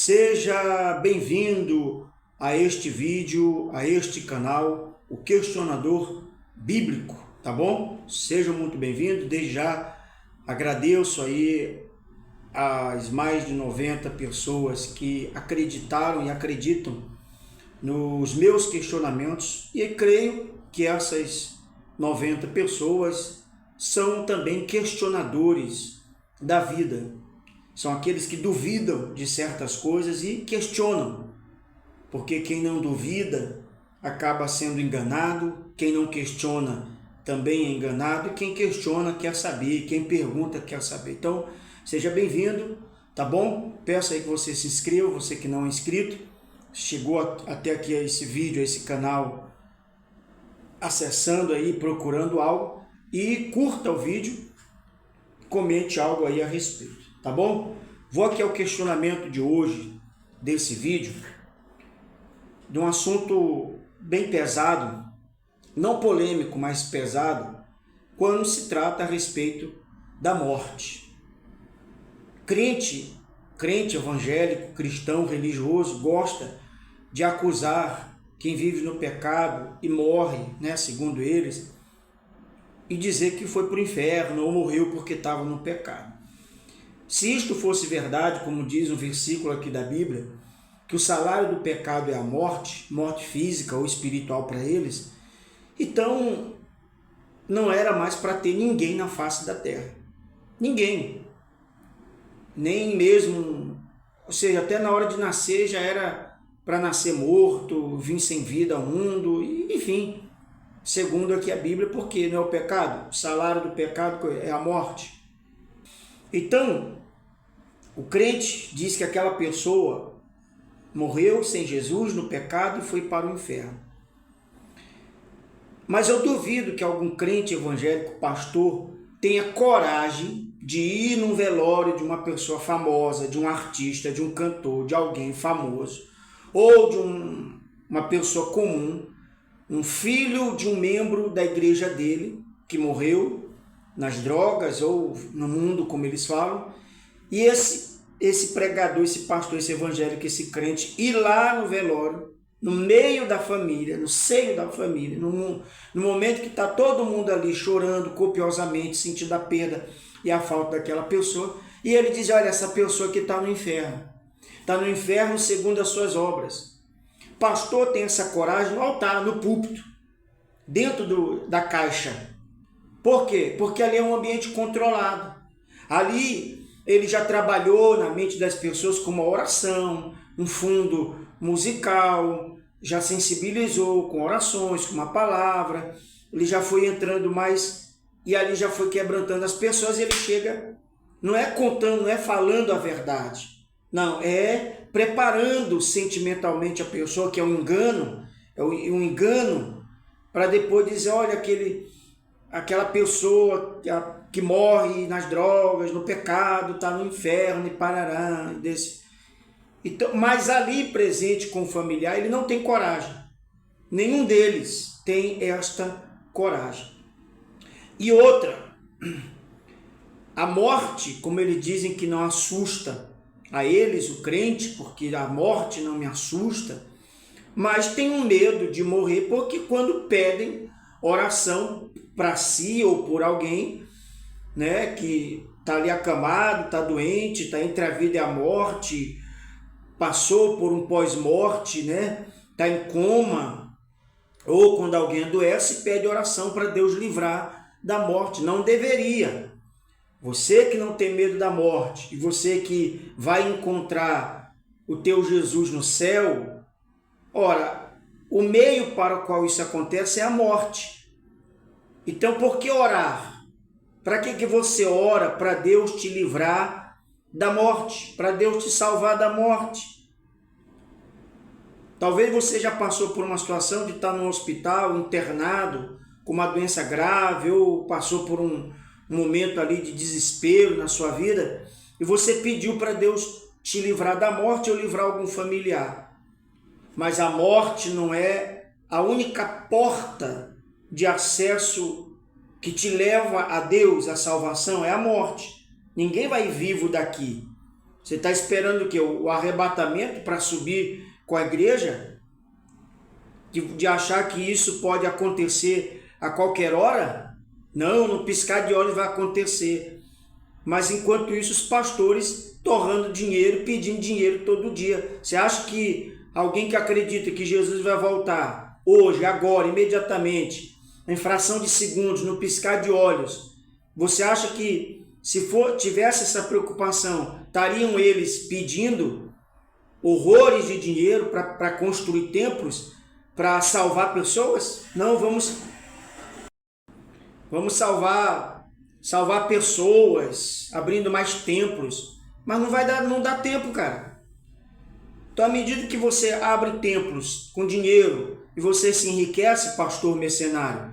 Seja bem-vindo a este vídeo, a este canal, o Questionador Bíblico, tá bom? Seja muito bem-vindo. Desde já agradeço aí as mais de 90 pessoas que acreditaram e acreditam nos meus questionamentos, e creio que essas 90 pessoas são também questionadores da vida. São aqueles que duvidam de certas coisas e questionam, porque quem não duvida acaba sendo enganado, quem não questiona também é enganado, e quem questiona quer saber, quem pergunta quer saber. Então, seja bem-vindo, tá bom? Peço aí que você se inscreva, você que não é inscrito, chegou até aqui a esse vídeo, a esse canal, acessando aí, procurando algo, e curta o vídeo, comente algo aí a respeito. Tá bom? Vou aqui ao questionamento de hoje, desse vídeo, de um assunto bem pesado, não polêmico, mas pesado, quando se trata a respeito da morte. Crente evangélico, cristão, religioso, gosta de acusar quem vive no pecado e morre, né, segundo eles, e dizer que foi para o inferno ou morreu porque estava no pecado. Se isto fosse verdade, como diz um versículo aqui da Bíblia, que o salário do pecado é a morte, morte física ou espiritual para eles, então não era mais para ter ninguém na face da terra. Ninguém. Nem mesmo, ou seja, até na hora de nascer já era para nascer morto, vir sem vida ao mundo, enfim, segundo aqui a Bíblia, porque não é o pecado? O salário do pecado é a morte. Então, o crente diz que aquela pessoa morreu sem Jesus no pecado e foi para o inferno. Mas eu duvido que algum crente evangélico, pastor, tenha coragem de ir num velório de uma pessoa famosa, de um artista, de um cantor, de alguém famoso, ou de uma pessoa comum, um filho de um membro da igreja dele, que morreu nas drogas ou no mundo, como eles falam, e esse pregador, esse pastor, esse evangélico, esse crente, ir lá no velório, no meio da família, no seio da família, no momento que está todo mundo ali chorando copiosamente, sentindo a perda e a falta daquela pessoa, e ele diz, olha, essa pessoa aqui está no inferno segundo as suas obras. Pastor tem essa coragem no altar, no púlpito, dentro da caixa. Por quê? Porque ali é um ambiente controlado. Ali ele já trabalhou na mente das pessoas com uma oração, um fundo musical, já sensibilizou com orações, com uma palavra, ele já foi entrando mais e ali já foi quebrantando as pessoas, e ele chega, não é contando, não é falando a verdade, não, é preparando sentimentalmente a pessoa, que é um engano para depois dizer, olha, aquela pessoa que morre nas drogas, no pecado, está no inferno e parará. Então, mas ali presente com o familiar, ele não tem coragem. Nenhum deles tem esta coragem. E outra, a morte, como eles dizem que não assusta a eles, o crente, porque a morte não me assusta, mas tem um medo de morrer, porque quando pedem oração para si ou por alguém, né, que está ali acamado, está doente, está entre a vida e a morte, passou por um pós-morte, né, está em coma, ou quando alguém adoece, pede oração para Deus livrar da morte. Não deveria. Você que não tem medo da morte, e você que vai encontrar o teu Jesus no céu, ora, o meio para o qual isso acontece é a morte. Então, por que orar? Para que você ora? Para Deus te livrar da morte, para Deus te salvar da morte. Talvez você já passou por uma situação de estar no hospital, internado, com uma doença grave, ou passou por um momento ali de desespero na sua vida, e você pediu para Deus te livrar da morte ou livrar algum familiar. Mas a morte não é a única porta de acesso que te leva a Deus, a salvação, é a morte. Ninguém vai vivo daqui. Você está esperando o quê? O arrebatamento para subir com a igreja? De achar que isso pode acontecer a qualquer hora? Não, no piscar de olhos vai acontecer. Mas enquanto isso, os pastores torrando dinheiro, pedindo dinheiro todo dia. Você acha que alguém que acredita que Jesus vai voltar hoje, agora, imediatamente, em fração de segundos, no piscar de olhos, você acha que se tivesse essa preocupação, estariam eles pedindo horrores de dinheiro para construir templos, para salvar pessoas? Não, vamos salvar pessoas, abrindo mais templos. Mas não dá tempo, cara. Então, à medida que você abre templos com dinheiro e você se enriquece, pastor mercenário,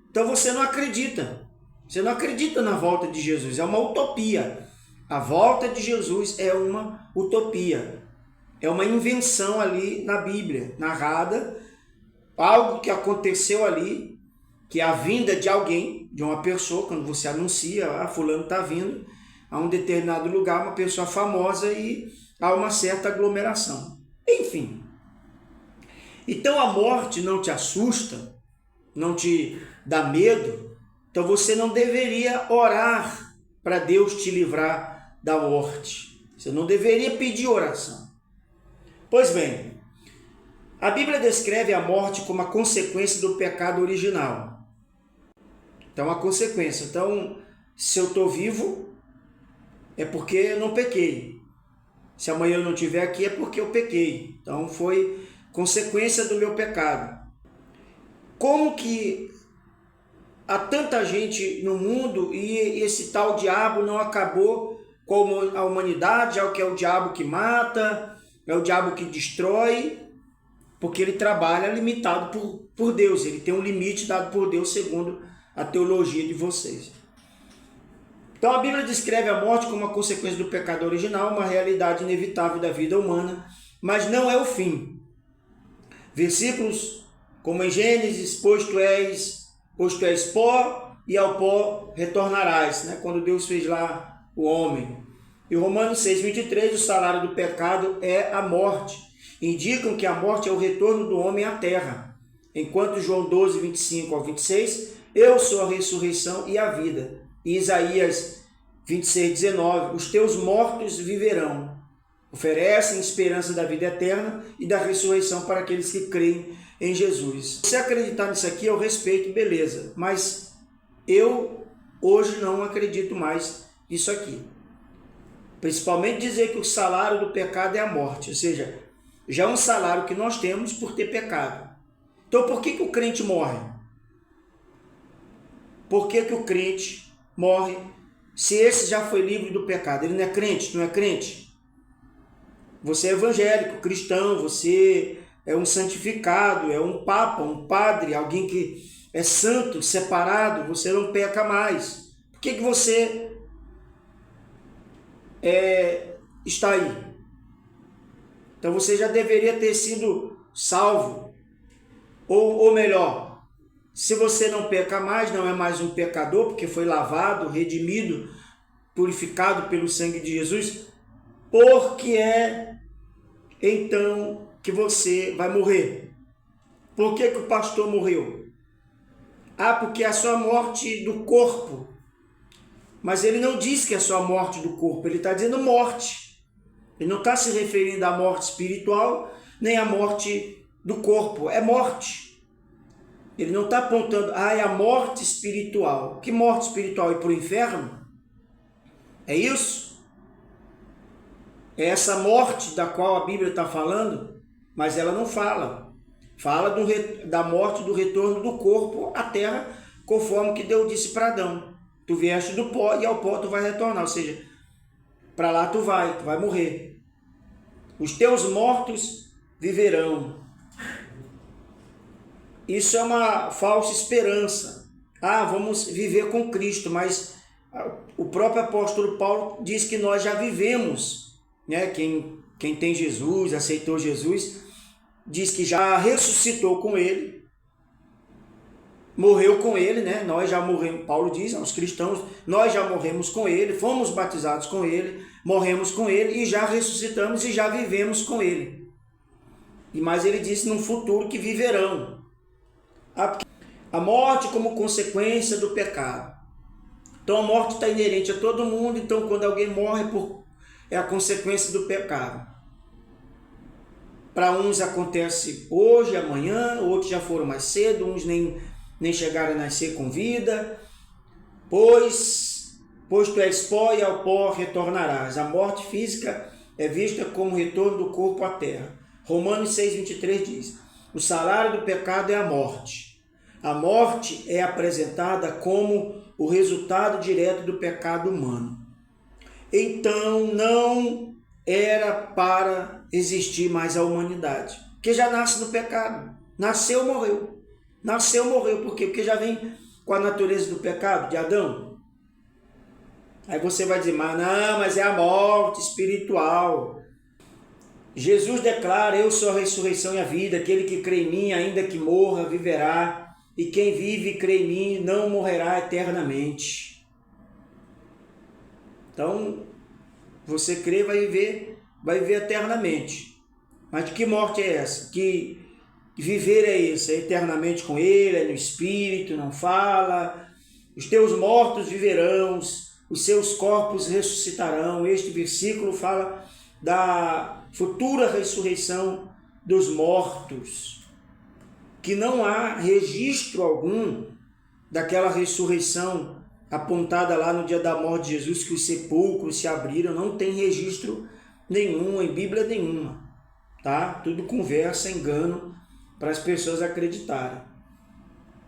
então você não acredita. Você não acredita na volta de Jesus. É uma utopia. A volta de Jesus é uma utopia. É uma invenção ali na Bíblia, narrada, algo que aconteceu ali, que é a vinda de alguém, de uma pessoa, quando você anuncia, fulano está vindo a um determinado lugar, uma pessoa famosa, e há uma certa aglomeração. Enfim. Então a morte não te assusta, não te dá medo, então você não deveria orar para Deus te livrar da morte. Você não deveria pedir oração. Pois bem, a Bíblia descreve a morte como a consequência do pecado original. Então, a consequência. Então, se eu estou vivo, é porque eu não pequei. Se amanhã eu não estiver aqui, é porque eu pequei. Então, foi consequência do meu pecado. Como que há tanta gente no mundo e esse tal diabo não acabou com a humanidade? É o que é o diabo que mata, é o diabo que destrói, porque ele trabalha limitado por Deus. Ele tem um limite dado por Deus, segundo a teologia de vocês. Então a Bíblia descreve a morte como uma consequência do pecado original, uma realidade inevitável da vida humana, mas não é o fim. Versículos como em Gênesis, pois tu és pó e ao pó retornarás, né? Quando Deus fez lá o homem. E Romanos 6,23, o salário do pecado é a morte. Indicam que a morte é o retorno do homem à terra. Enquanto João 12, 25 ao 26, eu sou a ressurreição e a vida. E Isaías 26, 19, os teus mortos viverão. Oferecem esperança da vida eterna e da ressurreição para aqueles que creem em Jesus. Se acreditar nisso aqui, eu respeito, beleza. Mas eu hoje não acredito mais nisso aqui. Principalmente dizer que o salário do pecado é a morte. Ou seja, já é um salário que nós temos por ter pecado. Então por que o crente morre? Por que o crente morre se esse já foi livre do pecado? Ele não é crente? Não é crente? Você é evangélico, cristão, você é um santificado, é um papa, um padre, alguém que é santo, separado, você não peca mais. Por que você está aí? Então você já deveria ter sido salvo. Ou melhor, se você não peca mais, não é mais um pecador, porque foi lavado, redimido, purificado pelo sangue de Jesus, porque é então que você vai morrer. Por que o pastor morreu? Porque é a sua morte do corpo. Mas ele não diz que é só a morte do corpo, ele está dizendo morte. Ele não está se referindo à morte espiritual, nem à morte do corpo, é morte. Ele não está apontando, é a morte espiritual. Que morte espiritual? Ir para o inferno? É isso? É essa morte da qual a Bíblia está falando, mas ela não fala. Fala da morte, do retorno do corpo à terra, conforme que Deus disse para Adão. Tu vieste do pó e ao pó tu vai retornar, ou seja, para lá tu vai morrer. Os teus mortos viverão. Isso é uma falsa esperança. Vamos viver com Cristo, mas o próprio apóstolo Paulo diz que nós já vivemos, né? Quem tem Jesus, aceitou Jesus, diz que já ressuscitou com ele, morreu com ele, né? Nós já morremos, Paulo diz aos cristãos, nós já morremos com ele, fomos batizados com ele, morremos com ele e já ressuscitamos e já vivemos com ele. E mais ele disse num futuro que viverão. A morte como consequência do pecado. Então a morte está inerente a todo mundo, então quando alguém morre é a consequência do pecado. Para uns acontece hoje, amanhã, outros já foram mais cedo, uns nem chegaram a nascer com vida. Pois tu és pó e ao pó retornarás. A morte física é vista como o retorno do corpo à terra. Romanos 6,23 diz: o salário do pecado é a morte. A morte é apresentada como o resultado direto do pecado humano. Então não era para existir mais a humanidade, porque já nasce no pecado. Nasceu, morreu. Nasceu, morreu. Por quê? Porque já vem com a natureza do pecado de Adão. Aí você vai dizer, mas é a morte espiritual. Jesus declara: eu sou a ressurreição e a vida, aquele que crê em mim, ainda que morra, viverá, e quem vive e crê em mim não morrerá eternamente. Então, você crê, vai viver eternamente. Mas de que morte é essa? Que viver é isso? É eternamente com ele, é no espírito, não fala. Os teus mortos viverão, os seus corpos ressuscitarão. Este versículo fala da futura ressurreição dos mortos, que não há registro algum daquela ressurreição apontada lá no dia da morte de Jesus, que os sepulcros se abriram. Não tem registro nenhum, em Bíblia nenhuma, tá? Tudo conversa, engano, para as pessoas acreditarem.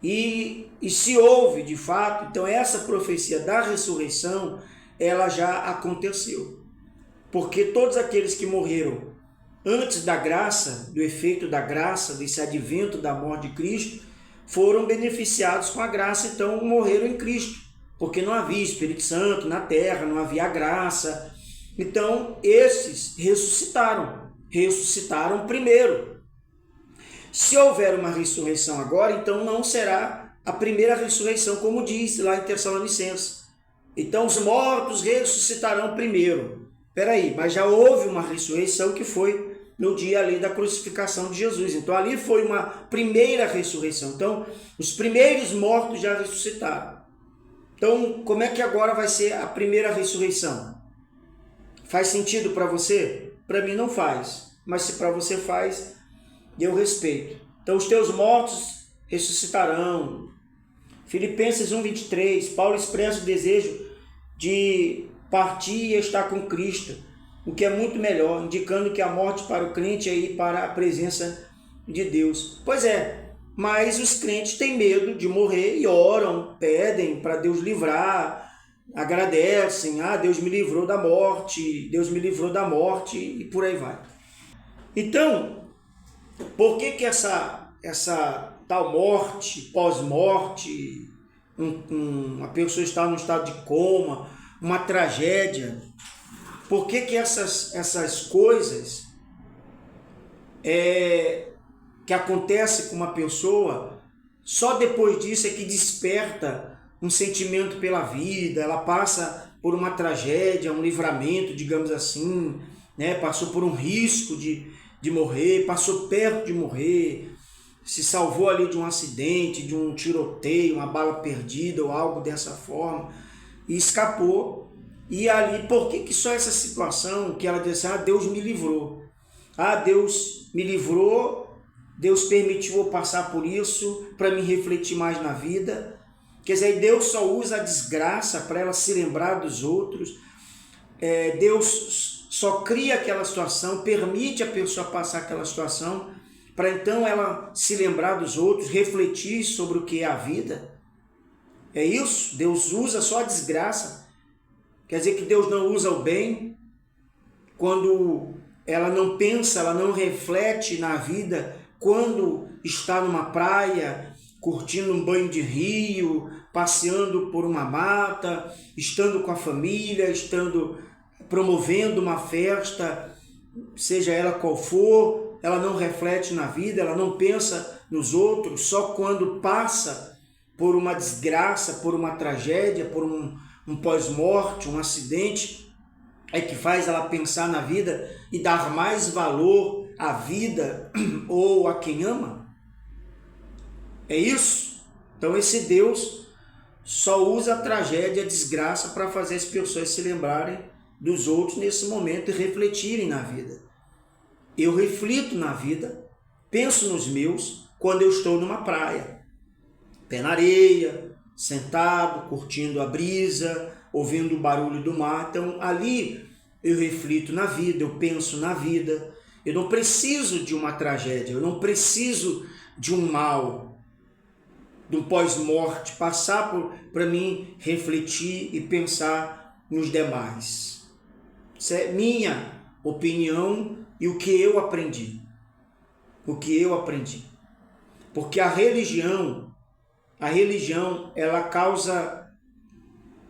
E se houve, de fato, então essa profecia da ressurreição, ela já aconteceu. Porque todos aqueles que morreram antes da graça, do efeito da graça, desse advento da morte de Cristo, foram beneficiados com a graça, então morreram em Cristo. Porque não havia Espírito Santo na terra, não havia graça. Então, esses ressuscitaram primeiro. Se houver uma ressurreição agora, então não será a primeira ressurreição, como diz lá em Tessalonicenses. Então, os mortos ressuscitarão primeiro. Peraí, mas já houve uma ressurreição que foi no dia ali da crucificação de Jesus. Então, ali foi uma primeira ressurreição. Então, os primeiros mortos já ressuscitaram. Então, como é que agora vai ser a primeira ressurreição? Faz sentido para você? Para mim não faz. Mas se para você faz, eu respeito. Então, os teus mortos ressuscitarão. Filipenses 1,23, Paulo expressa o desejo de partir e estar com Cristo, o que é muito melhor, indicando que a morte para o crente é ir para a presença de Deus. Pois é, mas os crentes têm medo de morrer e oram, pedem para Deus livrar, agradecem: Deus me livrou da morte, Deus me livrou da morte, e por aí vai. Então, por que essa tal morte, pós-morte, uma pessoa está num estado de coma, uma tragédia? Por que essas coisas que acontecem com uma pessoa, só depois disso é que desperta um sentimento pela vida, ela passa por uma tragédia, um livramento, digamos assim, né? Passou por um risco de morrer, passou perto de morrer, se salvou ali de um acidente, de um tiroteio, uma bala perdida ou algo dessa forma, e escapou. E ali, por que só essa situação que ela disse: Deus me livrou, Deus me livrou, Deus permitiu eu passar por isso para me refletir mais na vida? Quer dizer, Deus só usa a desgraça para ela se lembrar dos outros. Deus só cria aquela situação, permite a pessoa passar aquela situação para então ela se lembrar dos outros, refletir sobre o que é a vida. É isso? Deus usa só a desgraça. Quer dizer que Deus não usa o bem quando ela não pensa, ela não reflete na vida, quando está numa praia, curtindo um banho de rio, passeando por uma mata, estando com a família, promovendo uma festa, seja ela qual for, ela não reflete na vida, ela não pensa nos outros, só quando passa por uma desgraça, por uma tragédia, por um pós-morte, um acidente, é que faz ela pensar na vida e dar mais valor à vida ou a quem ama? É isso? Então esse Deus só usa a tragédia, a desgraça para fazer as pessoas se lembrarem dos outros nesse momento e refletirem na vida. Eu reflito na vida, penso nos meus quando eu estou numa praia, pé na areia, sentado, curtindo a brisa, ouvindo o barulho do mar. Então ali eu reflito na vida, eu penso na vida. Eu não preciso de uma tragédia, eu não preciso de um mal, de um pós-morte, passar para mim refletir e pensar nos demais. Isso é minha opinião e o que eu aprendi. O que eu aprendi. Porque a religião, ela causa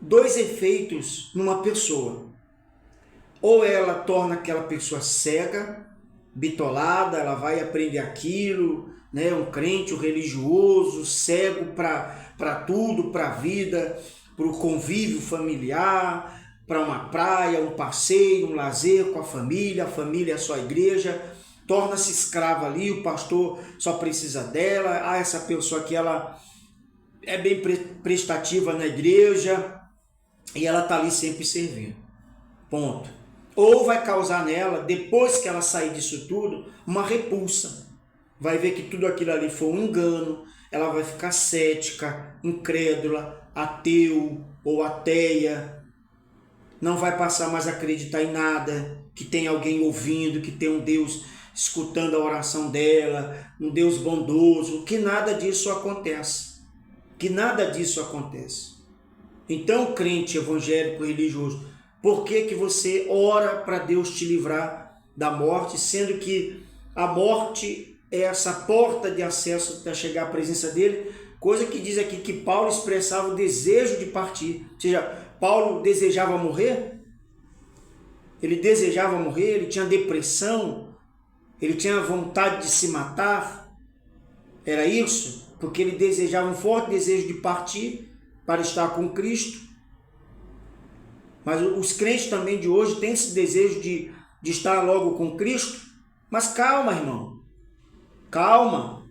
dois efeitos numa pessoa. Ou ela torna aquela pessoa cega, bitolada, ela vai aprender aquilo, né? Um crente, um religioso, cego para tudo, para a vida, para o convívio familiar, para uma praia, um passeio, um lazer com a família é só a igreja, torna-se escrava ali, o pastor só precisa dela, essa pessoa aqui ela é bem prestativa na igreja e ela está ali sempre servindo. Ponto. Ou vai causar nela, depois que ela sair disso tudo, uma repulsa. Vai ver que tudo aquilo ali foi um engano, ela vai ficar cética, incrédula, ateu ou ateia, não vai passar mais a acreditar em nada, que tem alguém ouvindo, que tem um Deus escutando a oração dela, um Deus bondoso, que nada disso acontece. Que nada disso acontece. Então, crente evangélico religioso, por que você ora para Deus te livrar da morte, sendo que a morte é essa porta de acesso para chegar à presença dele? Coisa que diz aqui que Paulo expressava o desejo de partir. Ou seja, Paulo desejava morrer? Ele desejava morrer, ele tinha depressão, ele tinha vontade de se matar? Era isso? Porque ele desejava um forte desejo de partir para estar com Cristo. Mas os crentes também de hoje têm esse desejo de estar logo com Cristo. Mas calma, irmão. Calma.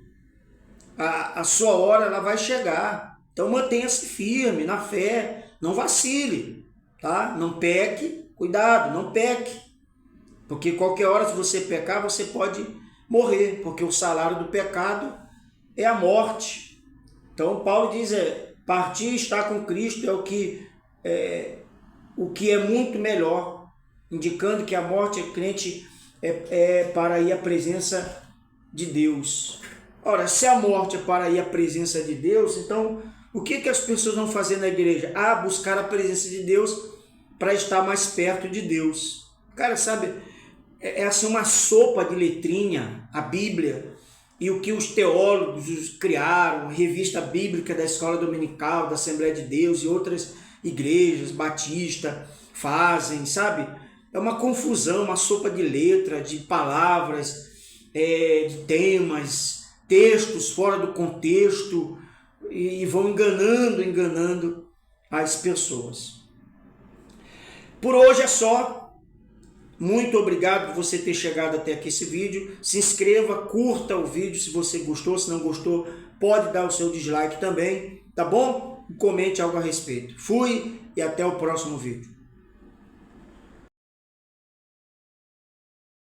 A sua hora ela vai chegar. Então mantenha-se firme na fé. Não vacile. Tá? Não peque. Cuidado, não peque. Porque qualquer hora, se você pecar, você pode morrer. Porque o salário do pecado é a morte. Então Paulo diz, partir e estar com Cristo é o que é muito melhor, indicando que a morte crente é para ir à presença de Deus. Ora, se a morte é para ir à presença de Deus, então o que as pessoas vão fazer na igreja? Buscar a presença de Deus para estar mais perto de Deus. Cara, sabe, é assim uma sopa de letrinha, a Bíblia, e o que os teólogos criaram, a revista bíblica da Escola Dominical, da Assembleia de Deus e outras igrejas, batista, fazem, sabe? É uma confusão, uma sopa de letra, de palavras, de temas, textos fora do contexto, e vão enganando as pessoas. Por hoje é só. Muito obrigado por você ter chegado até aqui esse vídeo. Se inscreva, curta o vídeo se você gostou. Se não gostou, pode dar o seu dislike também, tá bom? Comente algo a respeito. Fui e até o próximo vídeo.